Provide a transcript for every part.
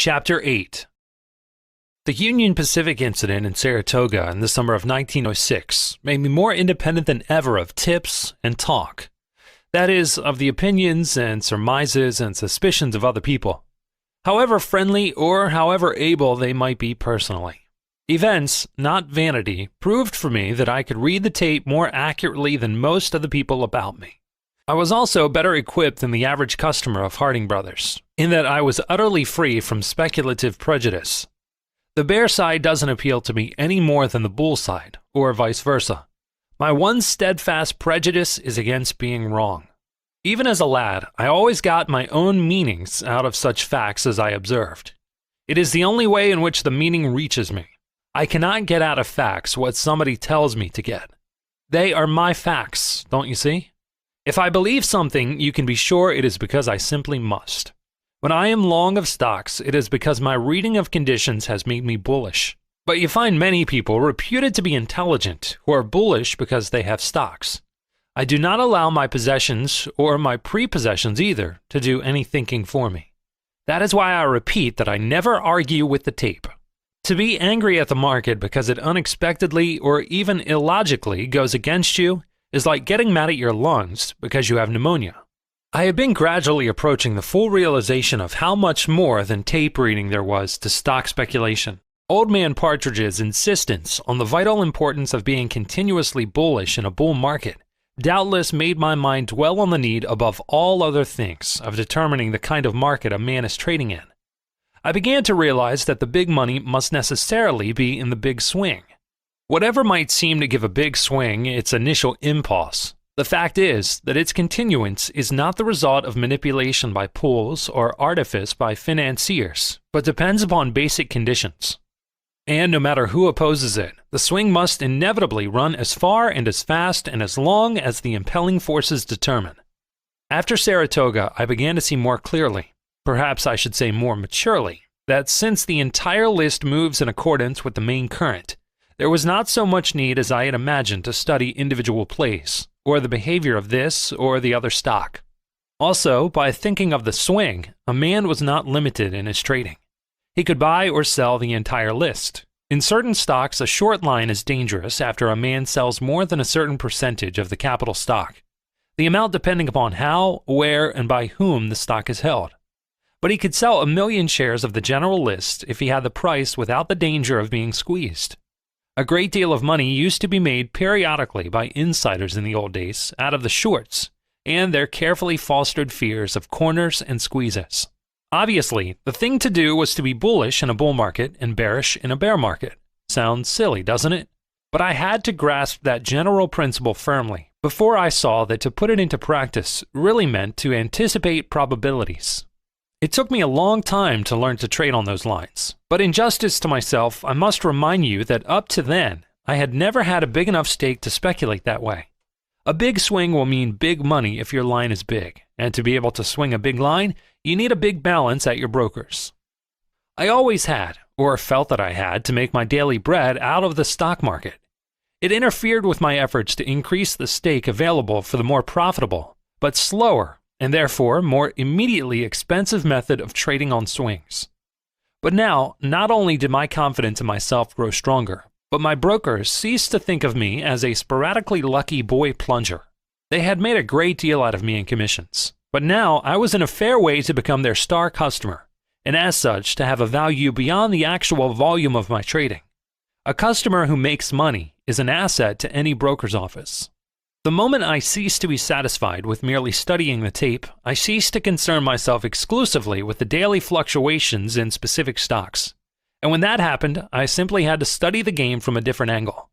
Chapter 8. The Union Pacific incident in Saratoga in the summer of 1906 made me more independent than ever of tips and talk. That is, of the opinions and surmises and suspicions of other people, however friendly or however able they might be personally. Events, not vanity, proved for me that I could read the tape more accurately than most of the people about me. I was also better equipped than the average customer of Harding Brothers, in that I was utterly free from speculative prejudice. The bear side doesn't appeal to me any more than the bull side, or vice versa. My one steadfast prejudice is against being wrong. Even as a lad, I always got my own meanings out of such facts as I observed. It is the only way in which the meaning reaches me. I cannot get out of facts what somebody tells me to get. They are my facts, don't you see? If I believe something, you can be sure it is because I simply must. When I am long of stocks, it is because my reading of conditions has made me bullish. But you find many people reputed to be intelligent who are bullish because they have stocks. I do not allow my possessions, or my prepossessions either, to do any thinking for me. That is why I repeat that I never argue with the tape. To be angry at the market because it unexpectedly or even illogically goes against you is like getting mad at your lungs because you have pneumonia. I had been gradually approaching the full realization of how much more than tape reading there was to stock speculation. Old Man Partridge's insistence on the vital importance of being continuously bullish in a bull market doubtless made my mind dwell on the need above all other things of determining the kind of market a man is trading in. I began to realize that the big money must necessarily be in the big swing. Whatever might seem to give a big swing its initial impulse, the fact is that its continuance is not the result of manipulation by pools or artifice by financiers, but depends upon basic conditions. And no matter who opposes it, the swing must inevitably run as far and as fast and as long as the impelling forces determine. After Saratoga, I began to see more clearly, perhaps I should say more maturely, that since the entire list moves in accordance with the main current, there was not so much need as I had imagined to study individual plays, or the behavior of this or the other stock. Also, by thinking of the swing, a man was not limited in his trading. He could buy or sell the entire list. In certain stocks, a short line is dangerous after a man sells more than a certain percentage of the capital stock, the amount depending upon how, where, and by whom the stock is held. But he could sell 1 million shares of the general list if he had the price without the danger of being squeezed. A great deal of money used to be made periodically by insiders in the old days out of the shorts and their carefully fostered fears of corners and squeezes. Obviously, the thing to do was to be bullish in a bull market and bearish in a bear market. Sounds silly, doesn't it? But I had to grasp that general principle firmly before I saw that to put it into practice really meant to anticipate probabilities. It took me a long time to learn to trade on those lines, but in justice to myself, I must remind you that up to then, I had never had a big enough stake to speculate that way. A big swing will mean big money if your line is big, and to be able to swing a big line, you need a big balance at your brokers. I always had, or felt that I had, to make my daily bread out of the stock market. It interfered with my efforts to increase the stake available for the more profitable, but slower, and therefore more immediately expensive method of trading on swings. But now, not only did my confidence in myself grow stronger, but my brokers ceased to think of me as a sporadically lucky boy plunger. They had made a great deal out of me in commissions, but now I was in a fair way to become their star customer, and as such to have a value beyond the actual volume of my trading. A customer who makes money is an asset to any broker's office. The moment I ceased to be satisfied with merely studying the tape, I ceased to concern myself exclusively with the daily fluctuations in specific stocks. And when that happened, I simply had to study the game from a different angle.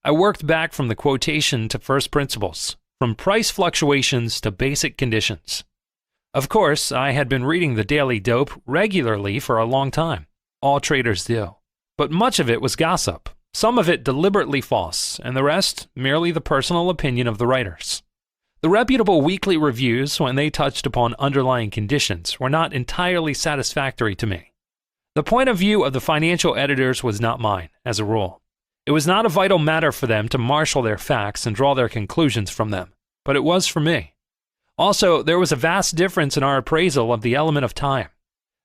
I worked back from the quotation to first principles, from price fluctuations to basic conditions. Of course, I had been reading the Daily Dope regularly for a long time. All traders do. But much of it was gossip. Some of it deliberately false, and the rest merely the personal opinion of the writers. The reputable weekly reviews, when they touched upon underlying conditions, were not entirely satisfactory to me. The point of view of the financial editors was not mine, as a rule. It was not a vital matter for them to marshal their facts and draw their conclusions from them, but it was for me. Also, there was a vast difference in our appraisal of the element of time.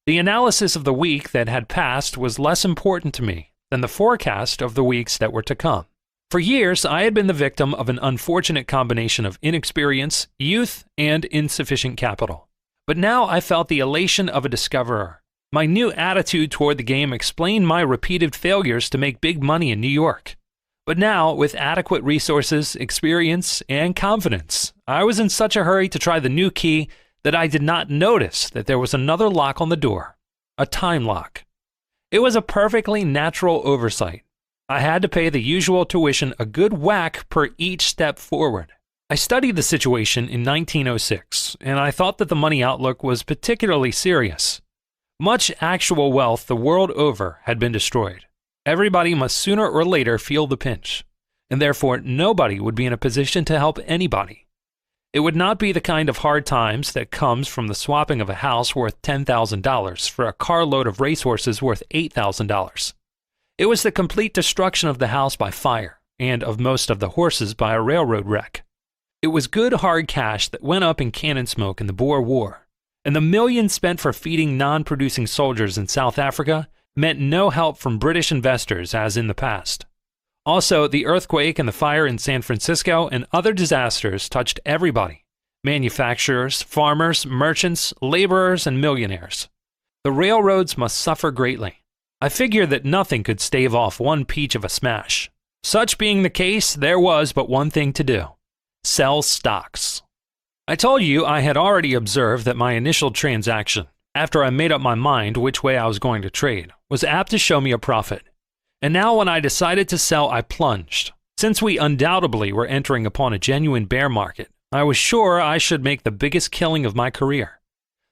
The analysis of the week that had passed was less important to me than the forecast of the weeks that were to come. For years, I had been the victim of an unfortunate combination of inexperience, youth, and insufficient capital. But now I felt the elation of a discoverer. My new attitude toward the game explained my repeated failures to make big money in New York. But now, with adequate resources, experience, and confidence, I was in such a hurry to try the new key that I did not notice that there was another lock on the door, a time lock. It was a perfectly natural oversight. I had to pay the usual tuition a good whack per each step forward. I studied the situation in 1906, and I thought that the money outlook was particularly serious. Much actual wealth the world over had been destroyed. Everybody must sooner or later feel the pinch, and therefore nobody would be in a position to help anybody. It would not be the kind of hard times that comes from the swapping of a house worth $10,000 for a carload of racehorses worth $8,000. It was the complete destruction of the house by fire, and of most of the horses by a railroad wreck. It was good hard cash that went up in cannon smoke in the Boer War, and the millions spent for feeding non-producing soldiers in South Africa meant no help from British investors as in the past. Also, the earthquake and the fire in San Francisco and other disasters touched everybody: manufacturers, farmers, merchants, laborers, and millionaires. The railroads must suffer greatly. I figured that nothing could stave off one peach of a smash. Such being the case, there was but one thing to do: sell stocks. I told you I had already observed that my initial transaction, after I made up my mind which way I was going to trade, was apt to show me a profit. And now when I decided to sell, I plunged. Since we undoubtedly were entering upon a genuine bear market, I was sure I should make the biggest killing of my career.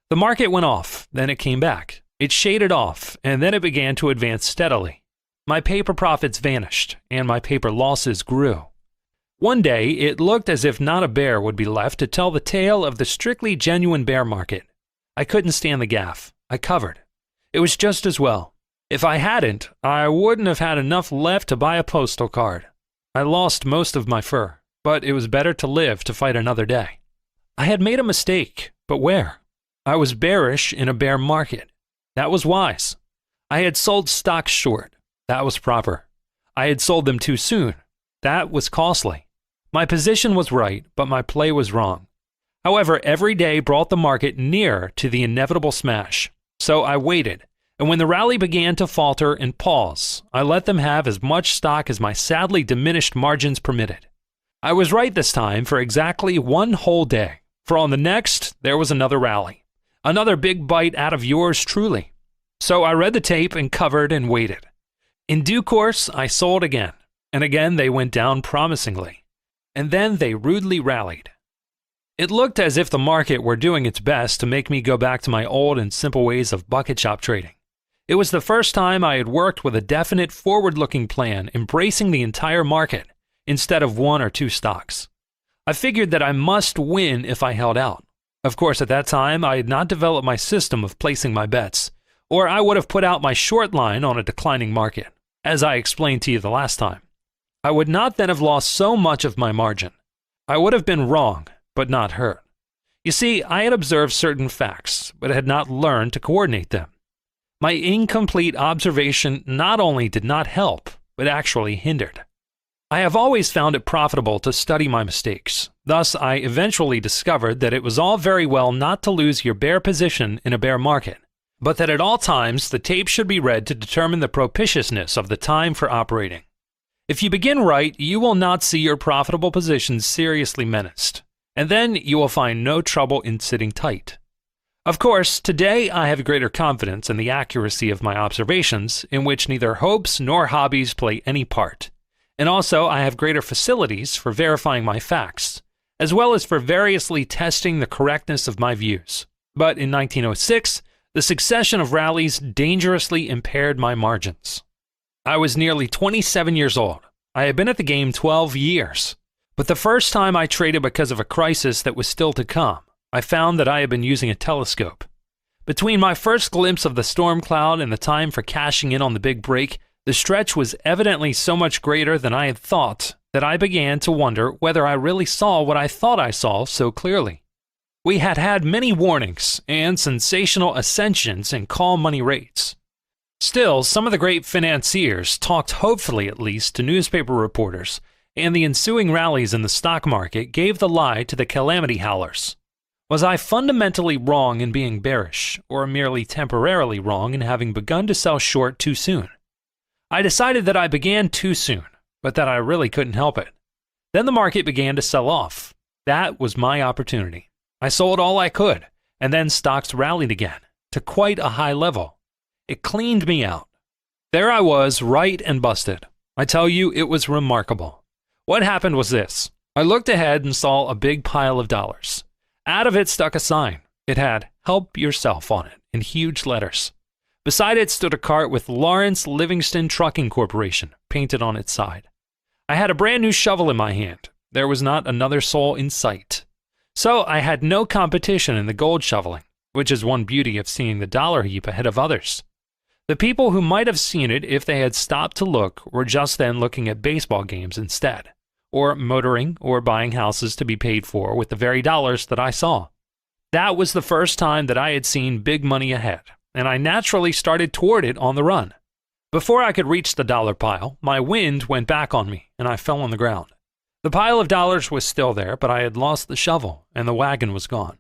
The market went off, then it came back. It shaded off, and then it began to advance steadily. My paper profits vanished, and my paper losses grew. One day, it looked as if not a bear would be left to tell the tale of the strictly genuine bear market. I couldn't stand the gaff. I covered. It was just as well. If I hadn't, I wouldn't have had enough left to buy a postal card. I lost most of my fur, but it was better to live to fight another day. I had made a mistake, but where? I was bearish in a bear market. That was wise. I had sold stocks short. That was proper. I had sold them too soon. That was costly. My position was right, but my play was wrong. However, every day brought the market nearer to the inevitable smash. So I waited, and when the rally began to falter and pause, I let them have as much stock as my sadly diminished margins permitted. I was right this time for exactly one whole day, for on the next there was another rally, another big bite out of yours truly. So I read the tape and covered and waited. In due course, I sold again, and again they went down promisingly, and then they rudely rallied. It looked as if the market were doing its best to make me go back to my old and simple ways of bucket shop trading. It was the first time I had worked with a definite forward-looking plan embracing the entire market instead of one or two stocks. I figured that I must win if I held out. Of course, at that time, I had not developed my system of placing my bets, or I would have put out my short line on a declining market, as I explained to you the last time. I would not then have lost so much of my margin. I would have been wrong, but not hurt. You see, I had observed certain facts, but had not learned to coordinate them. My incomplete observation not only did not help, but actually hindered. I have always found it profitable to study my mistakes. Thus, I eventually discovered that it was all very well not to lose your bear position in a bear market, but that at all times the tape should be read to determine the propitiousness of the time for operating. If you begin right, you will not see your profitable positions seriously menaced, and then you will find no trouble in sitting tight. Of course, today I have greater confidence in the accuracy of my observations, in which neither hopes nor hobbies play any part. And also, I have greater facilities for verifying my facts, as well as for variously testing the correctness of my views. But in 1906, the succession of rallies dangerously impaired my margins. I was nearly 27 years old. I had been at the game 12 years. But the first time I traded because of a crisis that was still to come, I found that I had been using a telescope. Between my first glimpse of the storm cloud and the time for cashing in on the big break, the stretch was evidently so much greater than I had thought that I began to wonder whether I really saw what I thought I saw so clearly. We had had many warnings and sensational ascensions in call money rates. Still, some of the great financiers talked hopefully at least to newspaper reporters, and the ensuing rallies in the stock market gave the lie to the calamity howlers. Was I fundamentally wrong in being bearish, or merely temporarily wrong in having begun to sell short too soon? I decided that I began too soon, but that I really couldn't help it. Then the market began to sell off. That was my opportunity. I sold all I could, and then stocks rallied again, to quite a high level. It cleaned me out. There I was, right and busted. I tell you, it was remarkable. What happened was this. I looked ahead and saw a big pile of dollars. Out of it stuck a sign. It had "Help Yourself" on it in huge letters. Beside it stood a cart with Lawrence Livingston Trucking Corporation painted on its side. I had a brand new shovel in my hand. There was not another soul in sight. So I had no competition in the gold shoveling, which is one beauty of seeing the dollar heap ahead of others. The people who might have seen it if they had stopped to look were just then looking at baseball games instead, or motoring or buying houses to be paid for with the very dollars that I saw. That was the first time that I had seen big money ahead, and I naturally started toward it on the run. Before I could reach the dollar pile, my wind went back on me, and I fell on the ground. The pile of dollars was still there, but I had lost the shovel, and the wagon was gone.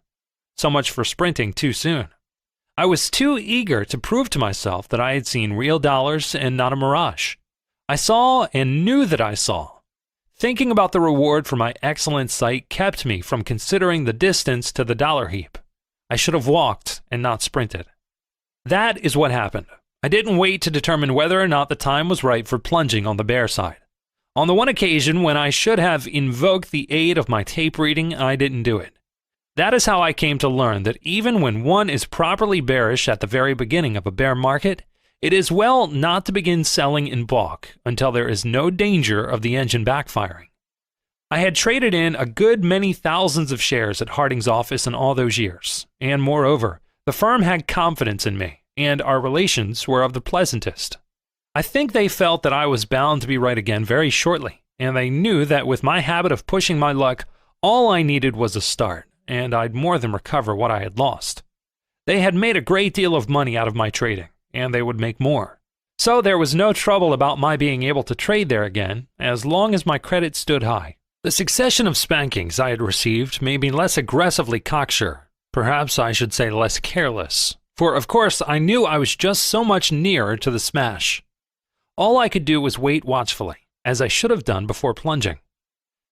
So much for sprinting too soon. I was too eager to prove to myself that I had seen real dollars and not a mirage. I saw and knew that I saw. Thinking about the reward for my excellent sight kept me from considering the distance to the dollar heap. I should have walked and not sprinted. That is what happened. I didn't wait to determine whether or not the time was right for plunging on the bear side. On the one occasion when I should have invoked the aid of my tape reading, I didn't do it. That is how I came to learn that even when one is properly bearish at the very beginning of a bear market, it is well not to begin selling in bulk until there is no danger of the engine backfiring. I had traded in a good many thousands of shares at Harding's office in all those years, and moreover, the firm had confidence in me, and our relations were of the pleasantest. I think they felt that I was bound to be right again very shortly, and they knew that with my habit of pushing my luck, all I needed was a start, and I'd more than recover what I had lost. They had made a great deal of money out of my trading, and they would make more. So there was no trouble about my being able to trade there again, as long as my credit stood high. The succession of spankings I had received made me less aggressively cocksure, perhaps I should say less careless, for of course I knew I was just so much nearer to the smash. All I could do was wait watchfully, as I should have done before plunging.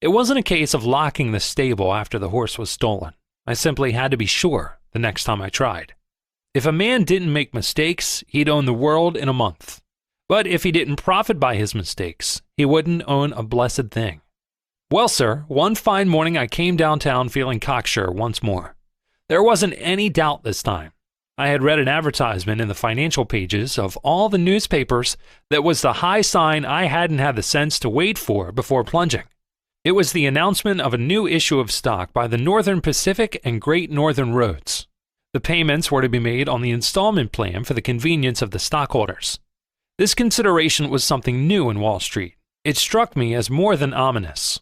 It wasn't a case of locking the stable after the horse was stolen. I simply had to be sure the next time I tried. If a man didn't make mistakes, he'd own the world in a month. But if he didn't profit by his mistakes, he wouldn't own a blessed thing. Well, sir, one fine morning I came downtown feeling cocksure once more. There wasn't any doubt this time. I had read an advertisement in the financial pages of all the newspapers that was the high sign I hadn't had the sense to wait for before plunging. It was the announcement of a new issue of stock by the Northern Pacific and Great Northern Roads. The payments were to be made on the installment plan for the convenience of the stockholders. This consideration was something new in Wall Street. It struck me as more than ominous.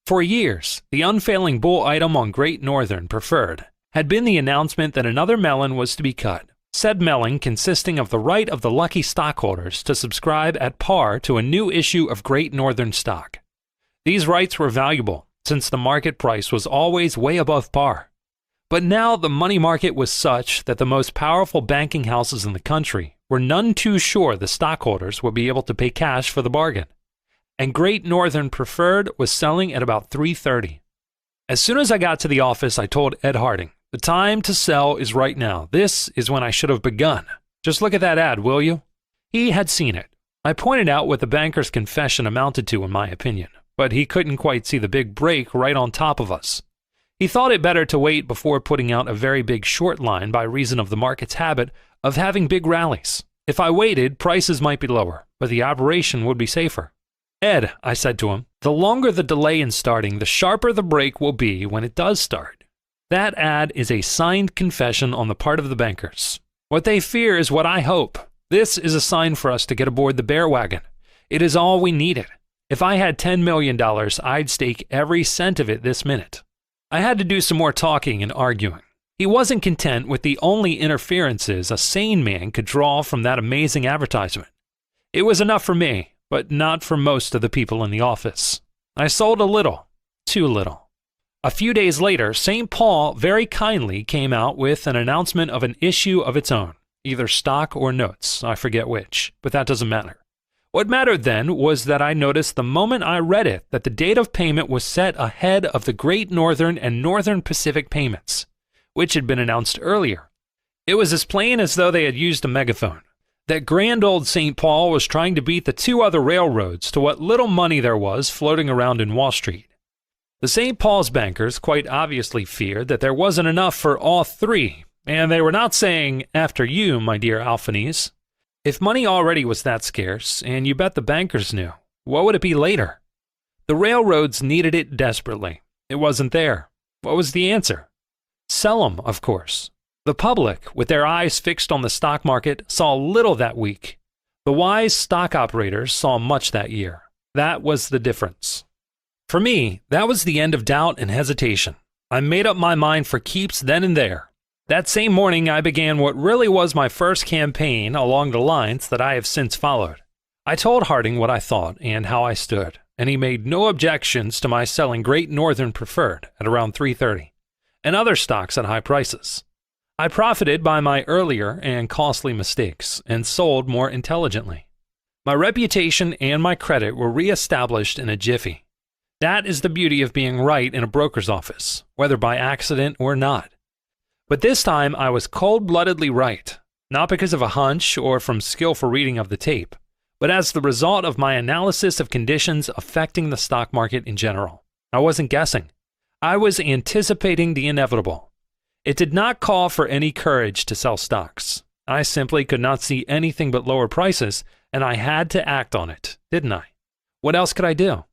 For years, the unfailing bull item on Great Northern Preferred had been the announcement that another melon was to be cut, said melon consisting of the right of the lucky stockholders to subscribe at par to a new issue of Great Northern stock. These rights were valuable, since the market price was always way above par. But now the money market was such that the most powerful banking houses in the country were none too sure the stockholders would be able to pay cash for the bargain. And Great Northern Preferred was selling at about $3.30. As soon as I got to the office, I told Ed Harding, "The time to sell is right now. This is when I should have begun. Just look at that ad, will you?" He had seen it. I pointed out what the banker's confession amounted to, in my opinion, but he couldn't quite see the big break right on top of us. He thought it better to wait before putting out a very big short line by reason of the market's habit of having big rallies. If I waited, prices might be lower, but the operation would be safer. "Ed," I said to him, "the longer the delay in starting, the sharper the break will be when it does start. That ad is a signed confession on the part of the bankers. What they fear is what I hope. This is a sign for us to get aboard the bear wagon. It is all we needed. If I had $10 million, I'd stake every cent of it this minute." I had to do some more talking and arguing. He wasn't content with the only interferences a sane man could draw from that amazing advertisement. It was enough for me, but not for most of the people in the office. I sold a little, too little. A few days later, St. Paul very kindly came out with an announcement of an issue of its own, either stock or notes, I forget which, but that doesn't matter. What mattered then was that I noticed the moment I read it that the date of payment was set ahead of the Great Northern and Northern Pacific payments, which had been announced earlier. It was as plain as though they had used a megaphone. That grand old St. Paul was trying to beat the two other railroads to what little money there was floating around in Wall Street. The St. Paul's bankers quite obviously feared that there wasn't enough for all three, and they were not saying, "After you, my dear Alphanese." If money already was that scarce, and you bet the bankers knew, what would it be later? The railroads needed it desperately. It wasn't there. What was the answer? Sell 'em, of course. The public, with their eyes fixed on the stock market, saw little that week. The wise stock operators saw much that year. That was the difference. For me, that was the end of doubt and hesitation. I made up my mind for keeps then and there. That same morning, I began what really was my first campaign along the lines that I have since followed. I told Harding what I thought and how I stood, and he made no objections to my selling Great Northern Preferred at around 3:30, and other stocks at high prices. I profited by my earlier and costly mistakes, and sold more intelligently. My reputation and my credit were re-established in a jiffy. That is the beauty of being right in a broker's office, whether by accident or not. But this time I was cold-bloodedly right, not because of a hunch or from skillful reading of the tape, but as the result of my analysis of conditions affecting the stock market in general. I wasn't guessing. I was anticipating the inevitable. It did not call for any courage to sell stocks. I simply could not see anything but lower prices, and I had to act on it, didn't I? What else could I do?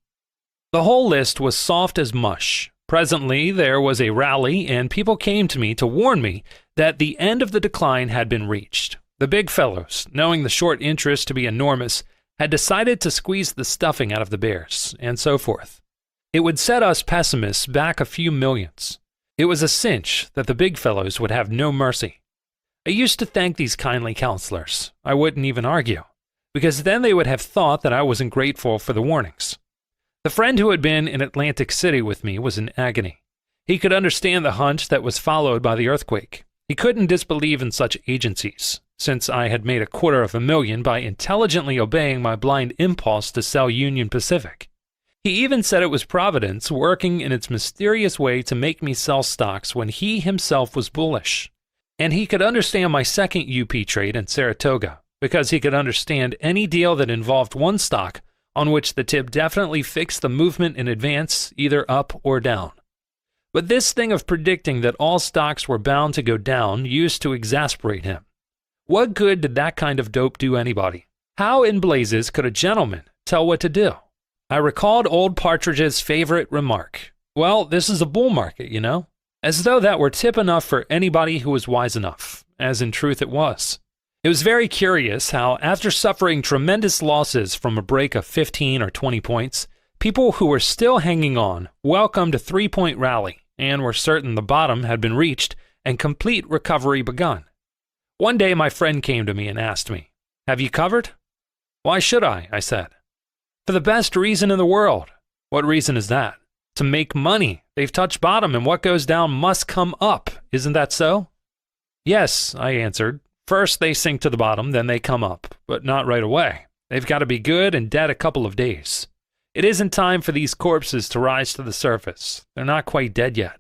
The whole list was soft as mush. Presently, there was a rally, and people came to me to warn me that the end of the decline had been reached. The big fellows, knowing the short interest to be enormous, had decided to squeeze the stuffing out of the bears, and so forth. It would set us pessimists back a few millions. It was a cinch that the big fellows would have no mercy. I used to thank these kindly counselors. I wouldn't even argue, because then they would have thought that I wasn't grateful for the warnings. The friend who had been in Atlantic City with me was in agony. He could understand the hunch that was followed by the earthquake. He couldn't disbelieve in such agencies, since I had made $250,000 by intelligently obeying my blind impulse to sell Union Pacific. He even said it was Providence working in its mysterious way to make me sell stocks when he himself was bullish. And he could understand my second UP trade in Saratoga, because he could understand any deal that involved one stock on which the tip definitely fixed the movement in advance, either up or down. But this thing of predicting that all stocks were bound to go down used to exasperate him. What good did that kind of dope do anybody? How in blazes could a gentleman tell what to do? I recalled old Partridge's favorite remark. Well, this is a bull market, you know? As though that were tip enough for anybody who was wise enough, as in truth it was. It was very curious how, after suffering tremendous losses from a break of 15 or 20 points, people who were still hanging on welcomed a 3-point rally and were certain the bottom had been reached and complete recovery begun. One day my friend came to me and asked me, "Have you covered?" "Why should I said. "For the best reason in the world." "What reason is that?" "To make money. They've touched bottom and what goes down must come up. Isn't that so?" "Yes," I answered. "First they sink to the bottom, then they come up, but not right away. They've got to be good and dead a couple of days. It isn't time for these corpses to rise to the surface. They're not quite dead yet."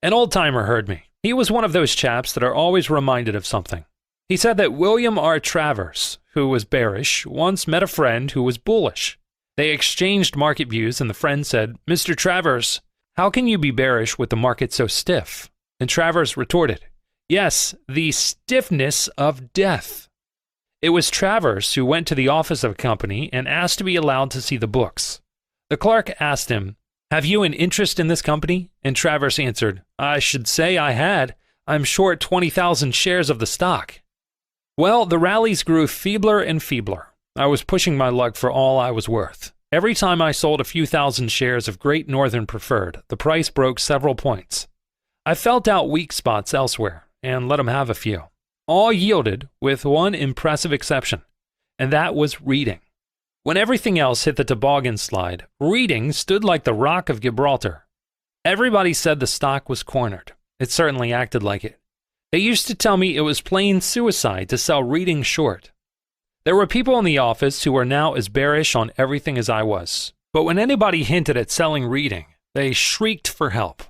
An old-timer heard me. He was one of those chaps that are always reminded of something. He said that William R. Travers, who was bearish, once met a friend who was bullish. They exchanged market views, and the friend said, "Mr. Travers, how can you be bearish with the market so stiff?" And Travers retorted, "Yes, the stiffness of death." It was Travers who went to the office of a company and asked to be allowed to see the books. The clerk asked him, "Have you an interest in this company?" And Travers answered, "I should say I had. I'm short 20,000 shares of the stock." Well, the rallies grew feebler and feebler. I was pushing my luck for all I was worth. Every time I sold a few thousand shares of Great Northern Preferred, the price broke several points. I felt out weak spots elsewhere and let them have a few. All yielded with one impressive exception, and that was reading. When everything else hit the toboggan slide, reading stood like the Rock of Gibraltar. Everybody said the stock was cornered. It certainly acted like it. They used to tell me it was plain suicide to sell reading short. There were people in the office who were now as bearish on everything as I was, but when anybody hinted at selling reading, they shrieked for help.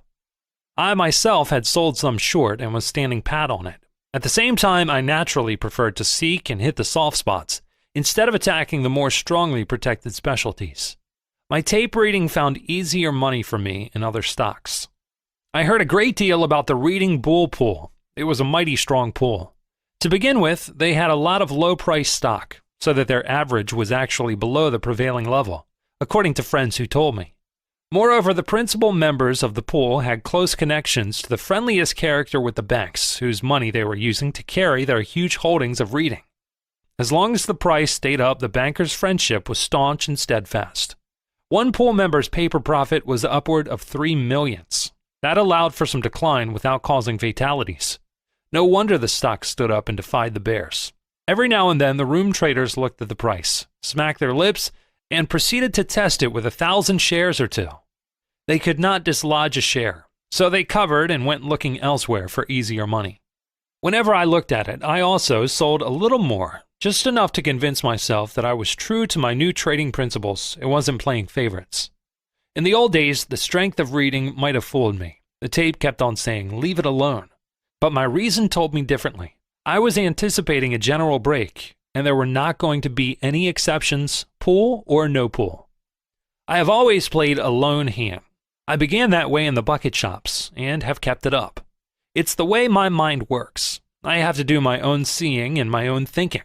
I myself had sold some short and was standing pat on it. At the same time, I naturally preferred to seek and hit the soft spots, instead of attacking the more strongly protected specialties. My tape reading found easier money for me in other stocks. I heard a great deal about the reading bull pool. It was a mighty strong pool. To begin with, they had a lot of low-priced stock, so that their average was actually below the prevailing level, according to friends who told me. Moreover, the principal members of the pool had close connections to the friendliest character with the banks, whose money they were using to carry their huge holdings of reading. As long as the price stayed up, the bankers' friendship was staunch and steadfast. One pool member's paper profit was upward of $3 million. That allowed for some decline without causing fatalities. No wonder the stock stood up and defied the bears. Every now and then, the room traders looked at the price, smacked their lips, and proceeded to test it with 1,000 shares or two. They could not dislodge a share, so they covered and went looking elsewhere for easier money. Whenever I looked at it, I also sold a little more, just enough to convince myself that I was true to my new trading principles and wasn't playing favorites. In the old days, the strength of reading might have fooled me. The tape kept on saying, "Leave it alone." But my reason told me differently. I was anticipating a general break, and there were not going to be any exceptions, pool or no pool. I have always played a lone hand. I began that way in the bucket shops, and have kept it up. It's the way my mind works. I have to do my own seeing and my own thinking.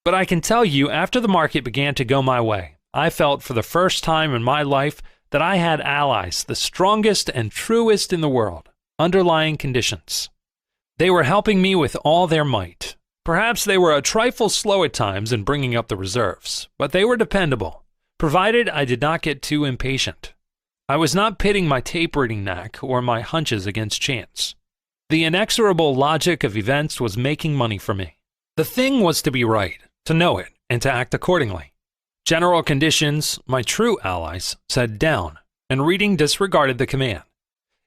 But I can tell you, after the market began to go my way, I felt for the first time in my life that I had allies, the strongest and truest in the world, underlying conditions. They were helping me with all their might. Perhaps they were a trifle slow at times in bringing up the reserves, but they were dependable, provided I did not get too impatient. I was not pitting my tape reading knack or my hunches against chance. The inexorable logic of events was making money for me. The thing was to be right, to know it, and to act accordingly. General conditions, my true allies, said down, and reading disregarded the command.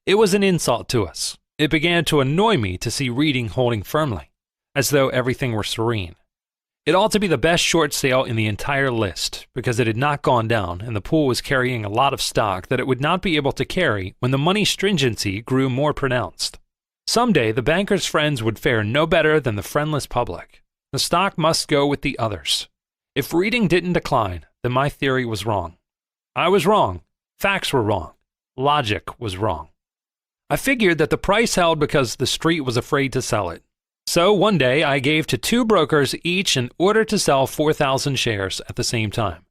It was an insult to us. It began to annoy me to see reading holding firmly, as though everything were serene. It ought to be the best short sale in the entire list, because it had not gone down, and the pool was carrying a lot of stock that it would not be able to carry when the money stringency grew more pronounced. Someday, the bankers' friends would fare no better than the friendless public. The stock must go with the others. If reading didn't decline, then my theory was wrong. I was wrong. Facts were wrong. Logic was wrong. I figured that the price held because the street was afraid to sell it. So one day I gave to 2 brokers each an order to sell 4,000 shares at the same time.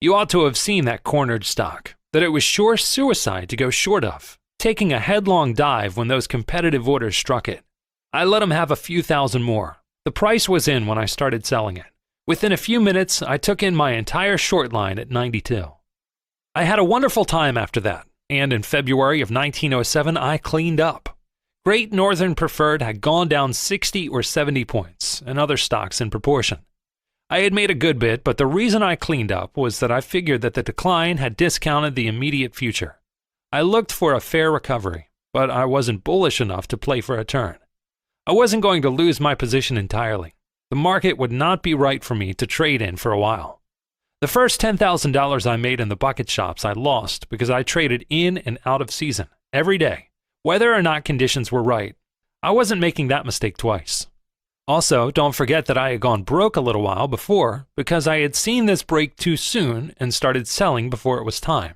You ought to have seen that cornered stock, that it was sure suicide to go short of, taking a headlong dive when those competitive orders struck it. I let them have a few thousand more. The price was in when I started selling it. Within a few minutes, I took in my entire short line at 92. I had a wonderful time after that, and in February of 1907, I cleaned up. Great Northern Preferred had gone down 60 or 70 points, and other stocks in proportion. I had made a good bit, but the reason I cleaned up was that I figured that the decline had discounted the immediate future. I looked for a fair recovery, but I wasn't bullish enough to play for a turn. I wasn't going to lose my position entirely. The market would not be right for me to trade in for a while. The first $10,000 I made in the bucket shops I lost because I traded in and out of season, every day, whether or not conditions were right. I wasn't making that mistake twice. Also, don't forget that I had gone broke a little while before because I had seen this break too soon and started selling before it was time.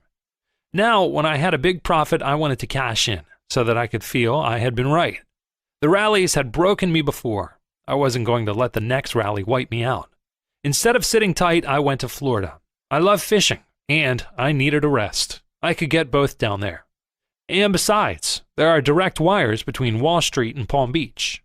Now, when I had a big profit, I wanted to cash in so that I could feel I had been right. The rallies had broken me before. I wasn't going to let the next rally wipe me out. Instead of sitting tight, I went to Florida. I love fishing, and I needed a rest. I could get both down there. And besides, there are direct wires between Wall Street and Palm Beach.